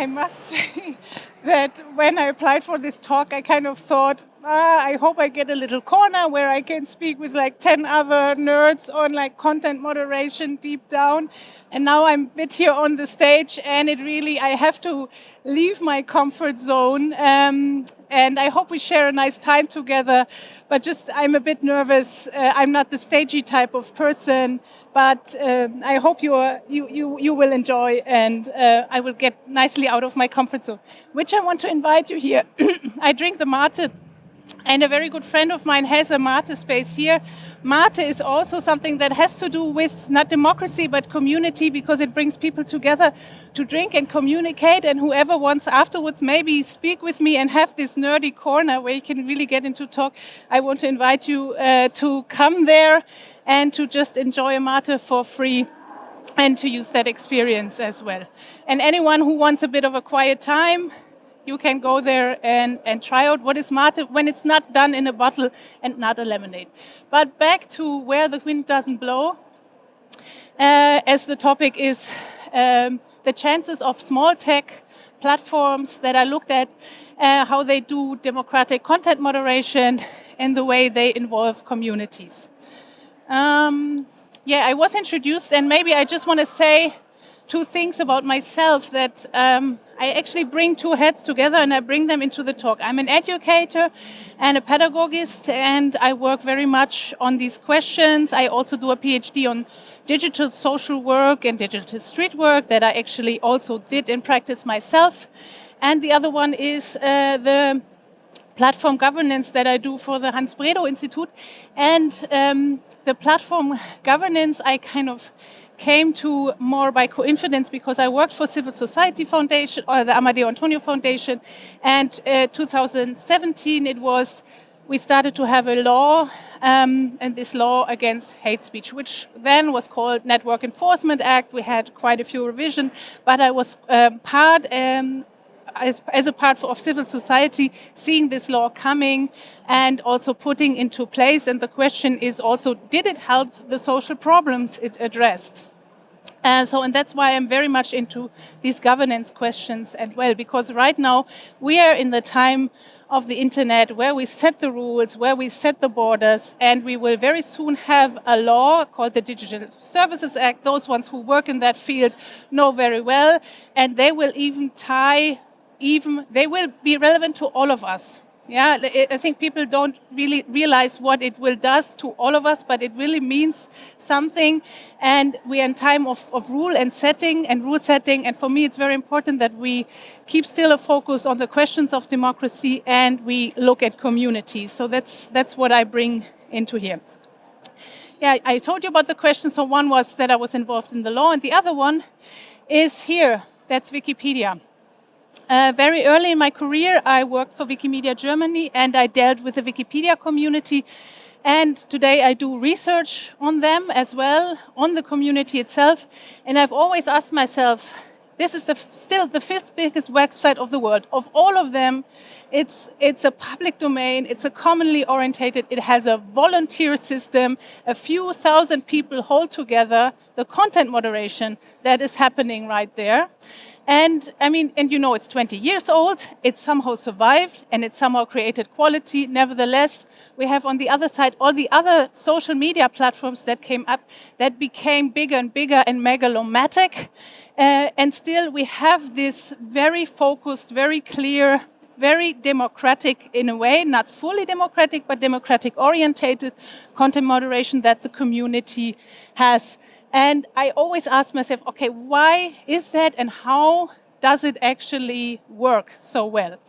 I must say that when I applied for this talk, I kind of thought, I hope I get a little corner where I can speak with like 10 other nerds on like content moderation deep down. And now I'm a bit here on the stage, and I have to leave my comfort zone. And I hope we share a nice time together. But I'm a bit nervous. I'm not the stagey type of person. But I hope you will enjoy, and I will get nicely out of my comfort zone, which I want to invite you here. I drink the mate, and a very good friend of mine has a mate space here. Mate is also something that has to do with not democracy, but community, because it brings people together to drink and communicate, and whoever wants afterwards maybe speak with me and have this nerdy corner where you can really get into talk. I want to invite you to come there and to just enjoy a mate for free and to use that experience as well. And anyone who wants a bit of a quiet time, you can go there and try out what is mate when it's not done in a bottle and not a lemonade. But back to where the wind doesn't blow, as the topic is the chances of small tech platforms that I looked at, how they do democratic content moderation and the way they involve communities. I was introduced, and maybe I just want to say two things about myself that I actually bring two heads together and I bring them into the talk. I'm an educator and a pedagogist, and I work very much on these questions. I also do a PhD on digital social work and digital street work that I actually also did in practice myself. And the other one is the platform governance that I do for the Hans Bredow Institute. And the platform governance I kind of came to more by coincidence because I worked for Civil Society Foundation or the Amadeo Antonio Foundation, and 2017 we started to have a law, and this law against hate speech, which then was called Network Enforcement Act. We had quite a few revisions, but I was part as a part of civil society, seeing this law coming and also putting into place. And the question is also, did it help the social problems it addressed? And that's why I'm very much into these governance questions as well, because right now we are in the time of the internet where we set the rules, where we set the borders, and we will very soon have a law called the Digital Services Act. Those ones who work in that field know very well, and they will they will be relevant to all of us. Yeah, I think people don't really realize what it will does to all of us, but it really means something. And we are in time of rule setting, and for me it's very important that we keep still a focus on the questions of democracy and we look at communities. So that's what I bring into here. Yeah, I told you about the questions. So one was that I was involved in the law, and the other one is here. That's Wikipedia. Very early in my career, I worked for Wikimedia Germany, and I dealt with the Wikipedia community. And today I do research on them as well, on the community itself. And I've always asked myself, this is still the fifth biggest website of the world. Of all of them, it's a public domain, it's a commonly orientated, it has a volunteer system, a few thousand people hold together the content moderation that is happening right there. And it's 20 years old, it's somehow survived, and it somehow created quality. Nevertheless, we have on the other side all the other social media platforms that came up that became bigger and bigger and megalomatic. And still we have this very focused, very clear, very democratic in a way, not fully democratic, but democratic orientated content moderation that the community has. And I always ask myself, okay, why is that and how does it actually work so well?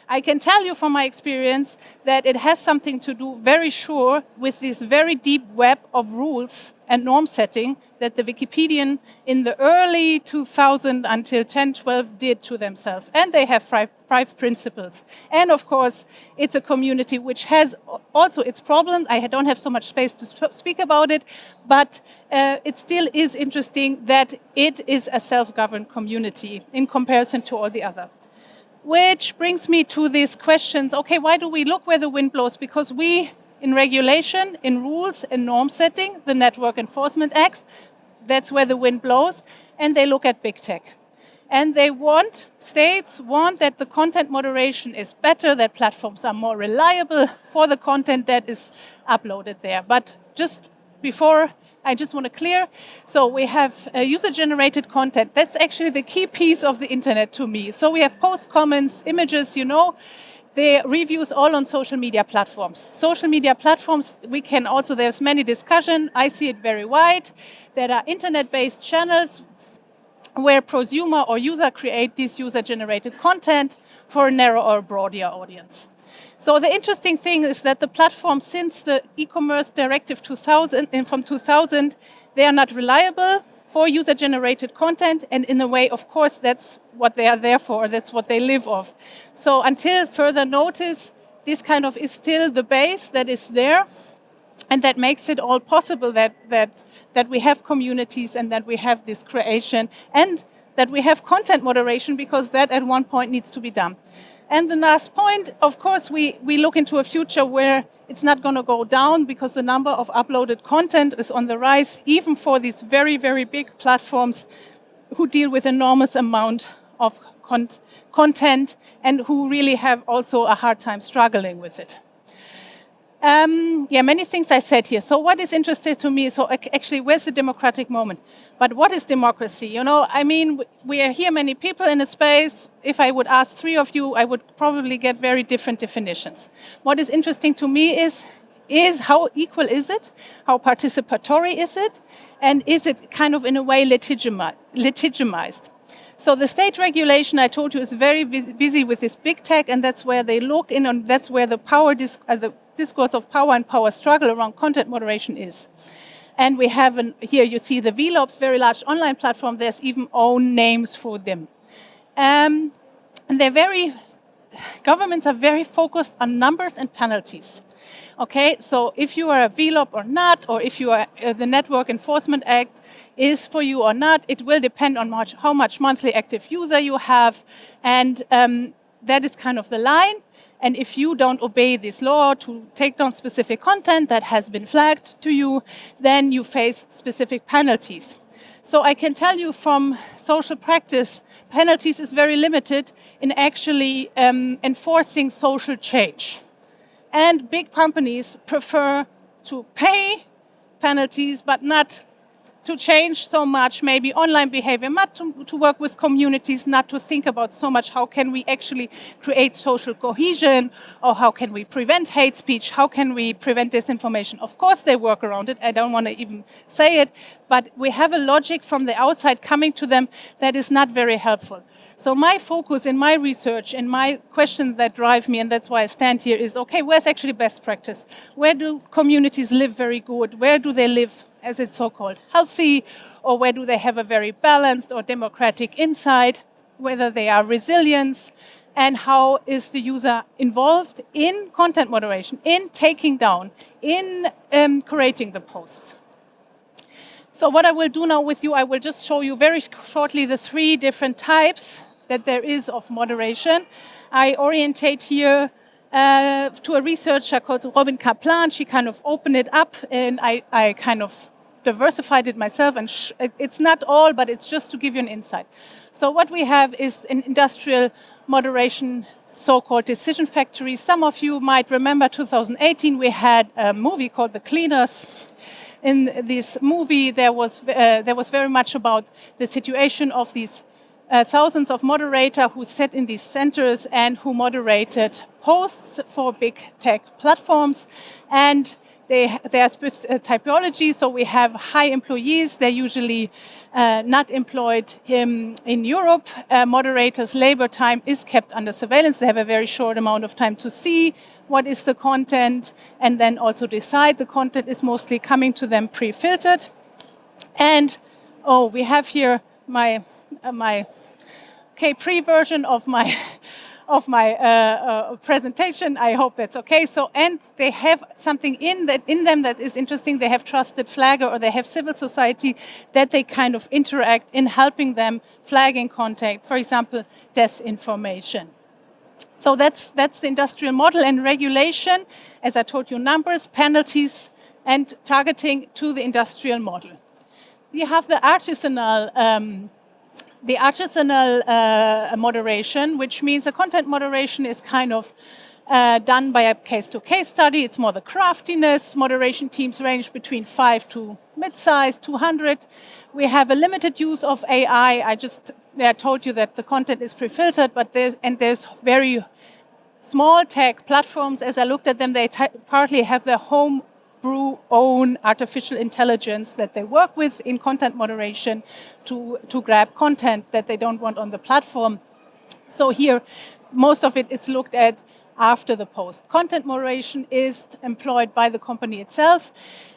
I can tell you from my experience that it has something to do, very sure, with this very deep web of rules and norm setting that the Wikipedian in the early 2000 until 10, 12 did to themselves. And they have five principles. And of course, it's a community which has also its problems. I don't have so much space to speak about it, but it still is interesting that it is a self-governed community in comparison to all the other. Which brings me to these questions. Okay, why do we look where the wind blows? Because we, in regulation, in rules, in norm setting, the Network Enforcement Act, that's where the wind blows, and they look at big tech. And states want that the content moderation is better, that platforms are more reliable for the content that is uploaded there. But just before, I just want to clear, so we have user-generated content. That's actually the key piece of the internet to me. So we have posts, comments, images, the reviews all on social media platforms. Social media platforms, there's many discussion. I see it very wide. There are internet-based channels where prosumer or user create this user-generated content for a narrow or broader audience. So the interesting thing is that the platform, since the e-commerce directive 2000, they are not reliable for user-generated content, and in a way, of course, that's what they are there for, that's what they live off. So until further notice, this kind of is still the base that is there, and that makes it all possible that we have communities and that we have this creation and that we have content moderation, because that at one point needs to be done. And the last point, of course, we look into a future where it's not going to go down because the number of uploaded content is on the rise, even for these very, very big platforms who deal with enormous amount of content and who really have also a hard time struggling with it. Many things I said here. So what is interesting to me, so actually, where's the democratic moment? But what is democracy? We are here, many people in a space. If I would ask three of you, I would probably get very different definitions. What is interesting to me is how equal is it? How participatory is it? And is it kind of in a way legitimized? So the state regulation, I told you, is very busy with this big tech, and that's where they look in on, that's where the the discourse of power and power struggle around content moderation is. And we have, here you see the VLOPs, very large online platform, there's even own names for them. And governments are very focused on numbers and penalties. Okay, so if you are a VLOP or not, or if you are the Network Enforcement Act is for you or not, it will depend on how much monthly active user you have, and that is kind of the line. And if you don't obey this law to take down specific content that has been flagged to you, then you face specific penalties. So I can tell you from social practice, penalties is very limited in actually enforcing social change. And big companies prefer to pay penalties, but not to change so much, maybe online behavior, not to work with communities, not to think about so much how can we actually create social cohesion, or how can we prevent hate speech, how can we prevent disinformation. Of course they work around it, I don't want to even say it, but we have a logic from the outside coming to them that is not very helpful. So my focus in my research and my questions that drive me, and that's why I stand here, is, okay, where's actually best practice? Where do communities live very good? Where do they live, as it's so-called, healthy? Or where do they have a very balanced or democratic insight? Whether they are resilient? And how is the user involved in content moderation, in taking down, in creating the posts? So what I will do now with you, I will just show you very shortly the three different types that there is of moderation. I orientate here to a researcher called Robin Kaplan. She kind of opened it up, and I kind of diversified it myself. And it's not all, but it's just to give you an insight. So what we have is an industrial moderation, so-called decision factory. Some of you might remember 2018, we had a movie called The Cleaners. In this movie, there was very much about the situation of these thousands of moderators who sat in these centers and who moderated posts for big tech platforms. And they are typology, so we have high employees. They're usually not employed in Europe. Moderators' labor time is kept under surveillance. They have a very short amount of time to see what is the content, and then also decide. The content is mostly coming to them pre-filtered. And we have here my pre-version of my presentation. I hope that's okay. So, and they have something in them that is interesting. They have trusted flagger, or they have civil society that they kind of interact in helping them flagging content, for example, disinformation. So that's the industrial model, and regulation, as I told you, numbers, penalties, and targeting to the industrial model. You have the artisanal the artisanal moderation, which means the content moderation is kind of done by a case-to-case study. It's more the craftiness. Moderation teams range between 5 to mid-size, 200. We have a limited use of AI. I told you that the content is pre-filtered, but there's very small tech platforms. As I looked at them, they partly have their homebrew own artificial intelligence that they work with in content moderation to grab content that they don't want on the platform. So here, most of it is looked at after the post. Content moderation is employed by the company itself.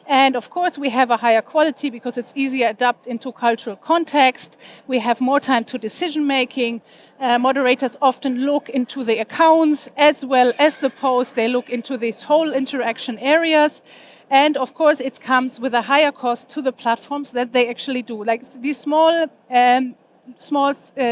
And of course, we have a higher quality because it's easier to adapt into cultural context. We have more time to decision making. Moderators often look into the accounts as well as the post. They look into these whole interaction areas. And of course, it comes with a higher cost to the platforms that they actually do. Like these small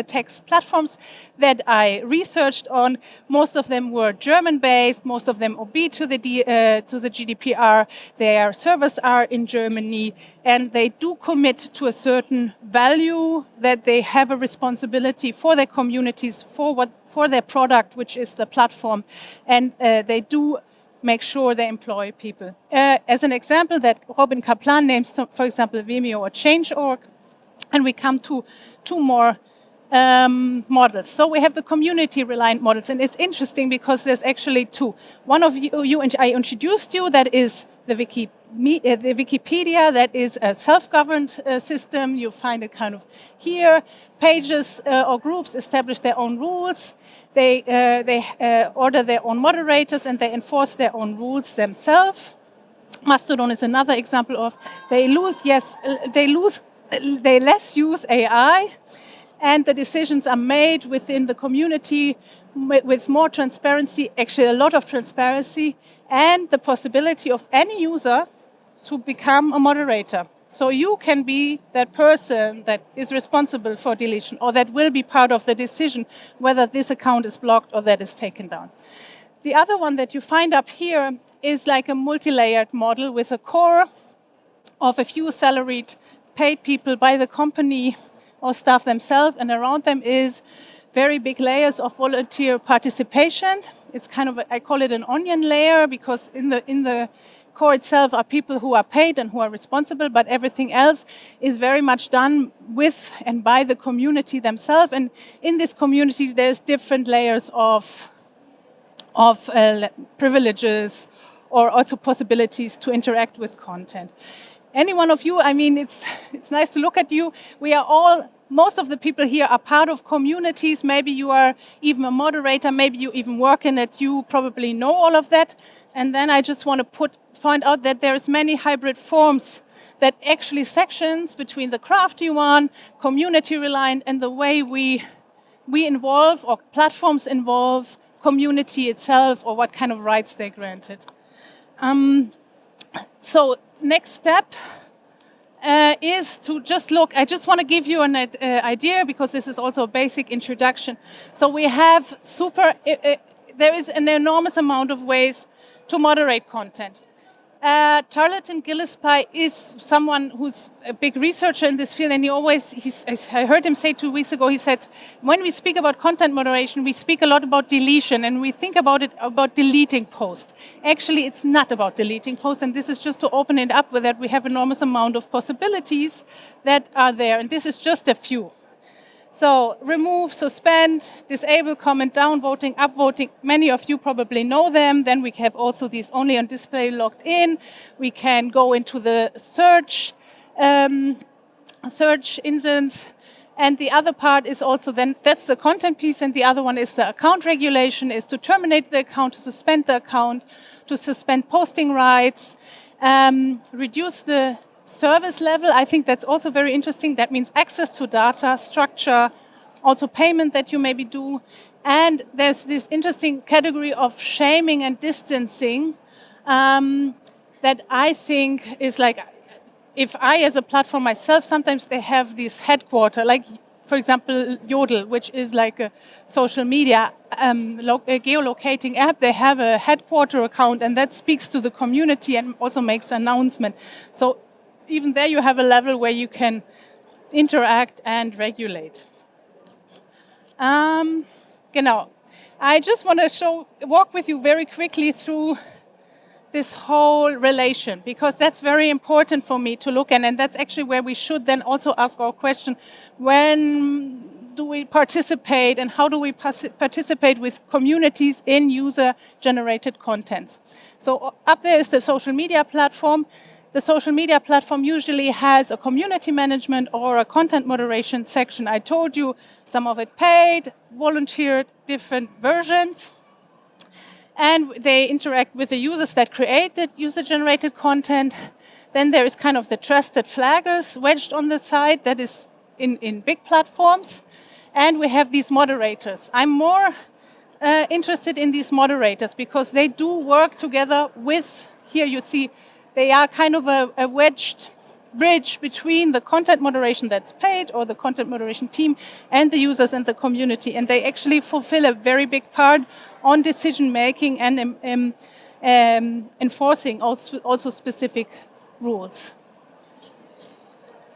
text platforms that I researched on, most of them were German-based, most of them obey to the GDPR, their servers are in Germany, and they do commit to a certain value that they have a responsibility for their communities, for their product, which is the platform, and they do make sure they employ people. As an example, that Robin Kaplan names, for example, Vimeo or Change.org, and we come to two more models. So we have the community-reliant models, and it's interesting because there's actually two. One of I introduced you, that is the Wikipedia, that is a self-governed system. You find it kind of here. Pages or groups establish their own rules. They order their own moderators, and they enforce their own rules themselves. Mastodon is another example of they less use AI, and the decisions are made within the community with more transparency, actually a lot of transparency, and the possibility of any user to become a moderator. So you can be that person that is responsible for deletion, or that will be part of the decision whether this account is blocked or that is taken down. The other one that you find up here is like a multi-layered model with a core of a few salaried paid people by the company or staff themselves, and around them is very big layers of volunteer participation. It's kind of, I call it an onion layer, because in the core itself are people who are paid and who are responsible, but everything else is very much done with and by the community themselves. And in this community, there's different layers of privileges or also possibilities to interact with content. Any one of you, I mean, it's nice to look at you. We are all, most of the people here are part of communities. Maybe you are even a moderator, maybe you even work in it. You probably know all of that. And then I just want to point out that there's many hybrid forms that actually sections between the crafty one, community reliant, and the way we involve, or platforms involve, community itself, or what kind of rights they granted. So next step is to just look. I just want to give you an idea, because this is also a basic introduction. So we have there is an enormous amount of ways to moderate content. Tarleton Gillespie is someone who's a big researcher in this field, and I heard him say 2 weeks ago, he said, when we speak about content moderation, we speak a lot about deletion, and we think about deleting posts. Actually, it's not about deleting posts, and this is just to open it up with that we have enormous amount of possibilities that are there, and this is just a few. So remove, suspend, disable, comment down, voting, upvoting. Many of you probably know them. Then we have also these only on display logged in. We can go into the search engines. And the other part is also then, that's the content piece, and the other one is the account regulation, is to terminate the account, to suspend the account, to suspend posting rights, reduce the service level. I think that's also very interesting. That means access to data, structure, also payment that you maybe do. And there's this interesting category of shaming and distancing that I think is like, if I as a platform myself, sometimes they have this headquarter, like for example, Yodel, which is like a social media geolocating app. They have a headquarter account, and that speaks to the community and also makes an announcement. So even there you have a level where you can interact and regulate. Genau. I just want to walk with you very quickly through this whole relation, because that's very important for me to look at, and that's actually where we should then also ask our question: when do we participate, and how do we participate with communities in user-generated contents? So up there is the social media platform. The social media platform usually has a community management or a content moderation section. I told you some of it paid, volunteered, different versions. And they interact with the users that created user-generated content. Then there is kind of the trusted flaggers wedged on the side. That is in big platforms. And we have these moderators. I'm more interested in these moderators because they do work together with, here you see, they are kind of a wedged bridge between the content moderation that's paid, or the content moderation team, and the users and the community. And they actually fulfill a very big part on decision making and enforcing also specific rules.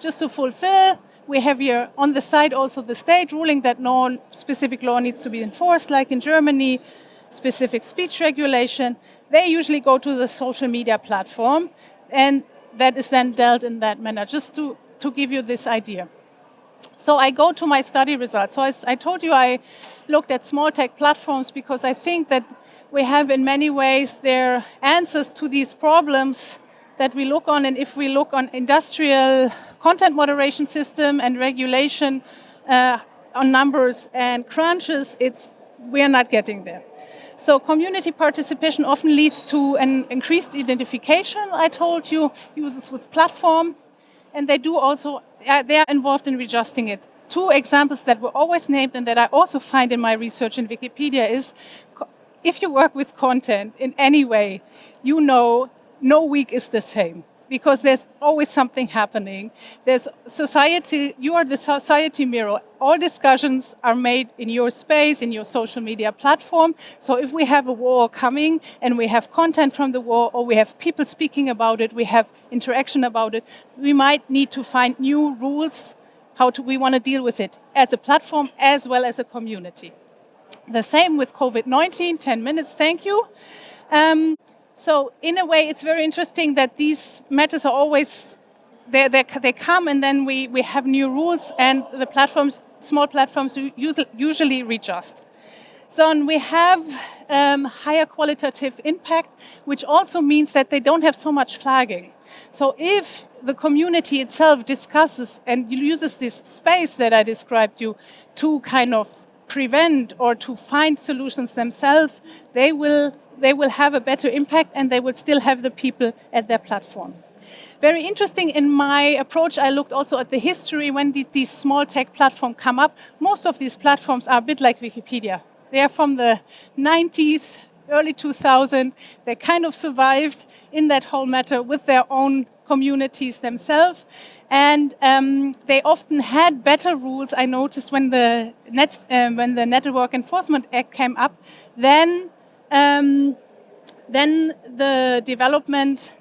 Just to fulfill, we have here on the side also the state ruling that no specific law needs to be enforced, like in Germany, specific speech regulation. They usually go to the social media platform, and that is then dealt in that manner, just to give you this idea. So I go to my study results. So as I told you, I looked at Smalltech platforms because I think that we have in many ways their answers to these problems that we look on. And if we look on industrial content moderation system and regulation on numbers and crunches, we are not getting there. So community participation often leads to an increased identification, I told you, users with platform, and they are involved in readjusting it. Two examples that were always named and that I also find in my research in Wikipedia is, if you work with content in any way, you know no week is the same, because there's always something happening. There's society, you are the society mirror. All discussions are made in your space, in your social media platform. So if we have a war coming and we have content from the war, or we have people speaking about it, we have interaction about it, we might need to find new rules, we want to deal with it as a platform as well as a community. The same with COVID-19, 10 minutes, thank you. So in a way, it's very interesting that these matters are always, they come and then we have new rules, and the platforms, small platforms usually readjust. So we have higher qualitative impact, which also means that they don't have so much flagging. So if the community itself discusses and uses this space that I described you to kind of prevent or to find solutions themselves, they will have a better impact, and they will still have the people at their platform. Very interesting in my approach, I looked also at the history. When did these small tech platforms come up? Most of these platforms are a bit like Wikipedia. They are from the 90s, early 2000s. They kind of survived in that whole matter with their own communities themselves. And they often had better rules. I noticed when the Network Enforcement Act came up, then the development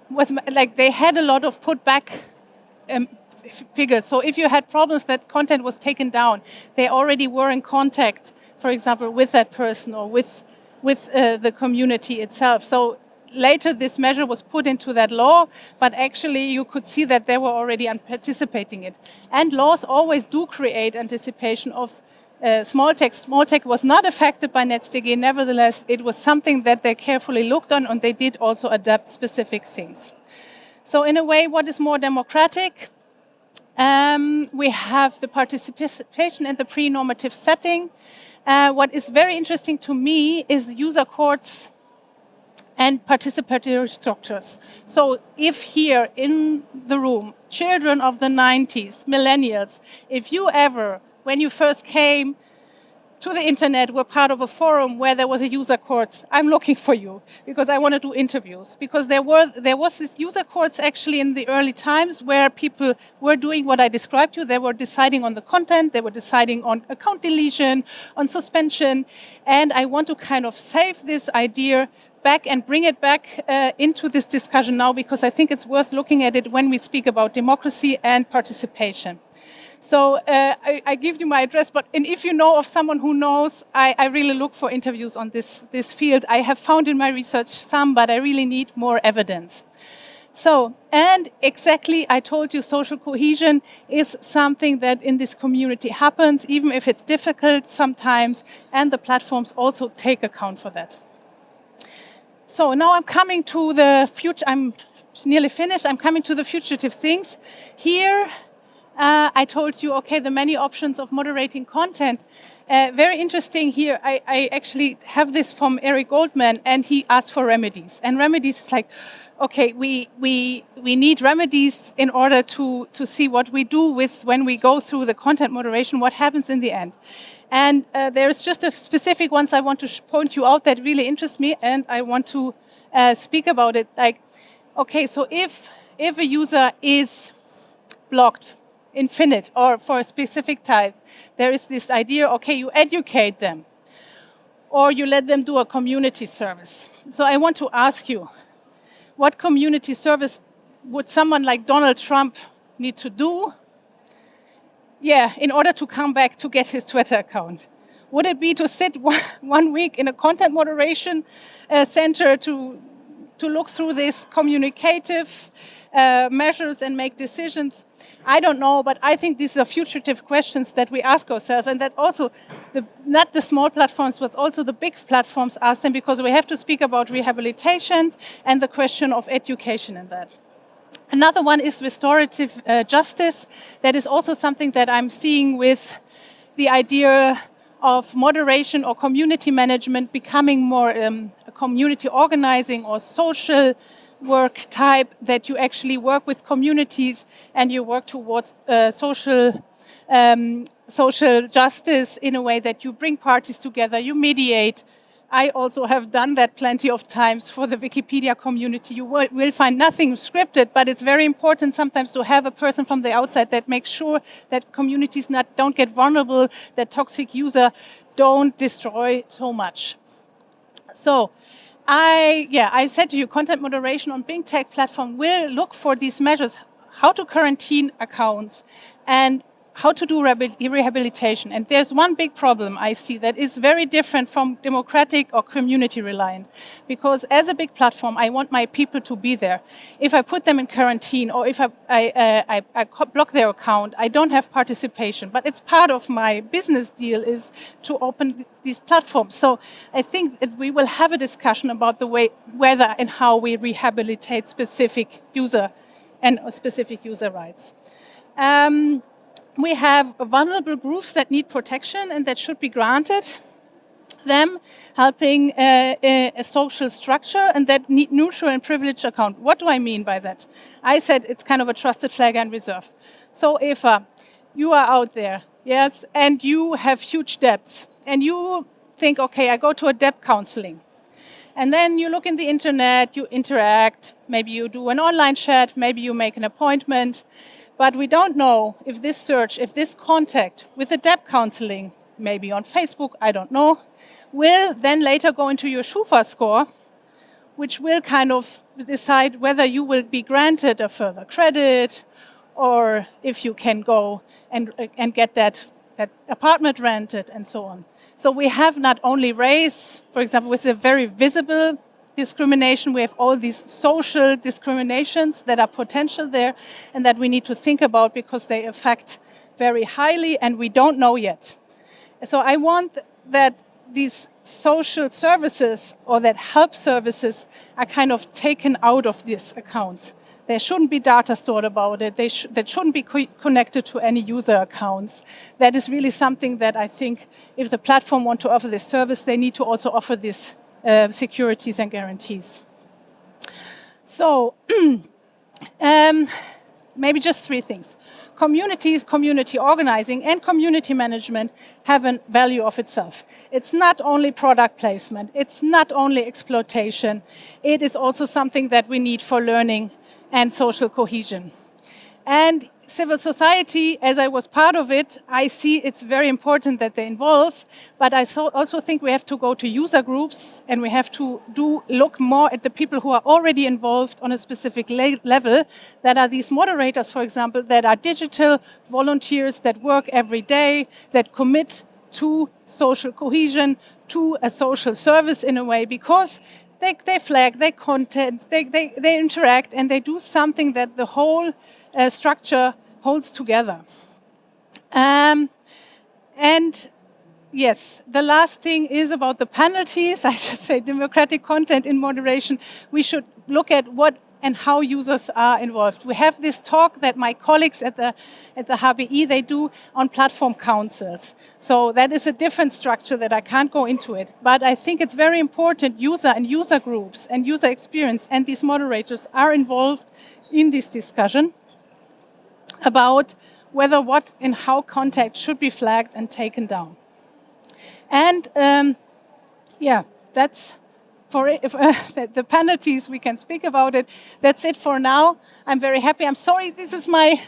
was like they had a lot of put back figures. So if you had problems that content was taken down, they already were in contact, for example, with that person or with the community itself. So later this measure was put into that law, but actually you could see that they were already participating in it. And laws always do create anticipation of Smalltech. Smalltech was not affected by NetzDG. Nevertheless, it was something that they carefully looked on, and they did also adapt specific things. So in a way, what is more democratic? We have the participation in the pre-normative setting. What is very interesting to me is user courts and participatory structures. So if here in the room, children of the 90s, millennials, if you ever, when you first came to the internet, were part of a forum where there was a user courts, I'm looking for you because I want to do interviews. Because there was this user courts actually in the early times where people were doing what I described to you. They were deciding on the content, they were deciding on account deletion, on suspension, and I want to kind of save this idea back and bring it back into this discussion now, because I think it's worth looking at it when we speak about democracy and participation. So I give you my address, and if you know of someone who knows, I really look for interviews on this field. I have found in my research some, but I really need more evidence. So, and exactly, I told you social cohesion is something that in this community happens, even if it's difficult sometimes, and the platforms also take account for that. So now I'm coming to the future, I'm nearly finished, I'm coming to the fugitive things. Here, I told you, okay, the many options of moderating content. Very interesting here, I actually have this from Eric Goldman, and he asked for remedies. And remedies is like, okay, we need remedies in order to see what we do with when we go through the content moderation, what happens in the end. And there's just a specific ones I want to point you out that really interests me, and I want to speak about it. Like, okay, so if a user is blocked, infinite, or for a specific type, there is this idea, okay, you educate them, or you let them do a community service. So I want to ask you, what community service would someone like Donald Trump need to do, in order to come back to get his Twitter account? Would it be to sit 1 week in a content moderation center to look through these communicative measures and make decisions? I don't know, but I think these are fugitive questions that we ask ourselves, and that also, not the small platforms, but also the big platforms ask them, because we have to speak about rehabilitation and the question of education in that. Another one is restorative justice. That is also something that I'm seeing with the idea of moderation or community management becoming more community organizing or social work type, that you actually work with communities and you work towards social justice in a way that you bring parties together, you mediate. I also have done that plenty of times for the Wikipedia community. You will find nothing scripted, but it's very important sometimes to have a person from the outside that makes sure that communities don't get vulnerable, that toxic user don't destroy so much. So, I said to you, content moderation on bigtech platform will look for these measures, how to quarantine accounts and how to do rehabilitation. And there's one big problem I see that is very different from democratic or community reliant. Because as a big platform, I want my people to be there. If I put them in quarantine or if I block their account, I don't have participation. But it's part of my business deal is to open these platforms. So I think that we will have a discussion about the way, whether and how we rehabilitate specific user and specific user rights. We have vulnerable groups that need protection and that should be granted them, helping a social structure, and that need neutral and privileged account. What do I mean by that? I said it's kind of a trusted flag and reserve. So if you are out there, yes, and you have huge debts, and you think, okay, I go to a debt counseling, and then you look in the internet, you interact, maybe you do an online chat, maybe you make an appointment, but we don't know if this search, if this contact with the debt counseling, maybe on Facebook, I don't know, will then later go into your Schufa score, which will kind of decide whether you will be granted a further credit or if you can go and get that apartment rented and so on. So we have not only race, for example, with a very visible discrimination, we have all these social discriminations that are potential there and that we need to think about because they affect very highly and we don't know yet. So I want that these social services or that help services are kind of taken out of this account. There shouldn't be data stored about it. That shouldn't be connected to any user accounts. That is really something that I think if the platform want to offer this service, they need to also offer these securities and guarantees. So maybe just 3 things. Communities, community organizing, and community management have a value of itself. It's not only product placement. It's not only exploitation. It is also something that we need for learning and social cohesion. And civil society, as I was part of it, I see it's very important that they involve, but I also think we have to go to user groups and we have to look more at the people who are already involved on a specific level, that are these moderators, for example, that are digital volunteers that work every day, that commit to social cohesion, to a social service in a way, because they flag, they content, they interact, and they do something that the whole structure holds together. And yes, the last thing is about the penalties. I should say democratic content in moderation. We should look at what and how users are involved. We have this talk that my colleagues at the HBI, they do on platform councils. So that is a different structure that I can't go into it. But I think it's very important user groups and user experience and these moderators are involved in this discussion about whether what and how content should be flagged and taken down. And that's for it. The penalties, we can speak about it. That's it for now. I'm very happy. I'm sorry, this is my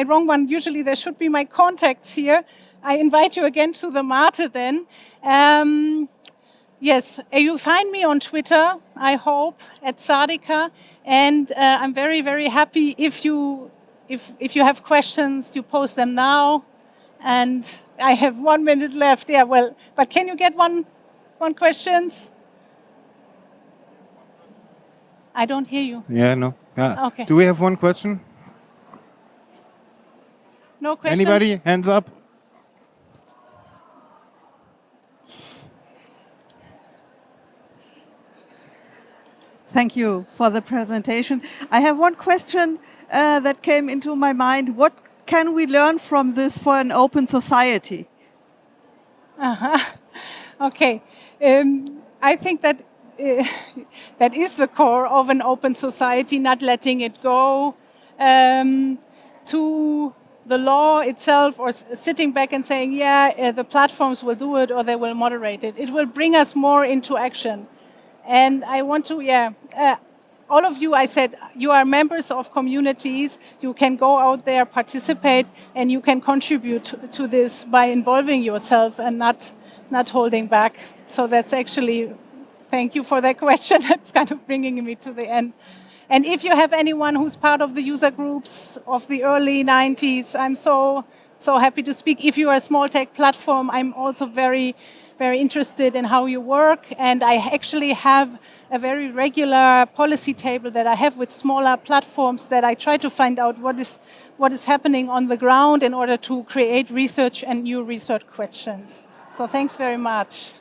wrong one. Usually there should be my contacts here. I invite you again to the Mate then. Yes, you find me on Twitter, I hope, at Sadika, and I'm very, very happy if you have questions, you post them now. And I have 1 minute left. Yeah, well, but can you get one questions? I don't hear you. Yeah, no. Yeah. Okay. Do we have one question? No question? Anybody? Hands up. Thank you for the presentation. I have one question that came into my mind. What can we learn from this for an open society? Okay. I think that that is the core of an open society, not letting it go to the law itself or sitting back and saying, the platforms will do it or they will moderate it. It will bring us more into action. And I want to, all of you, I said, you are members of communities. You can go out there, participate, and you can contribute to this by involving yourself and not holding back. So that's actually, thank you for that question. That's kind of bringing me to the end. And if you have anyone who's part of the user groups of the early 90s, I'm so happy to speak. If you are a Smalltech platform, I'm also very, very interested in how you work. And I actually have a very regular policy table that I have with smaller platforms that I try to find out what is happening on the ground in order to create research and new research questions. So thanks very much.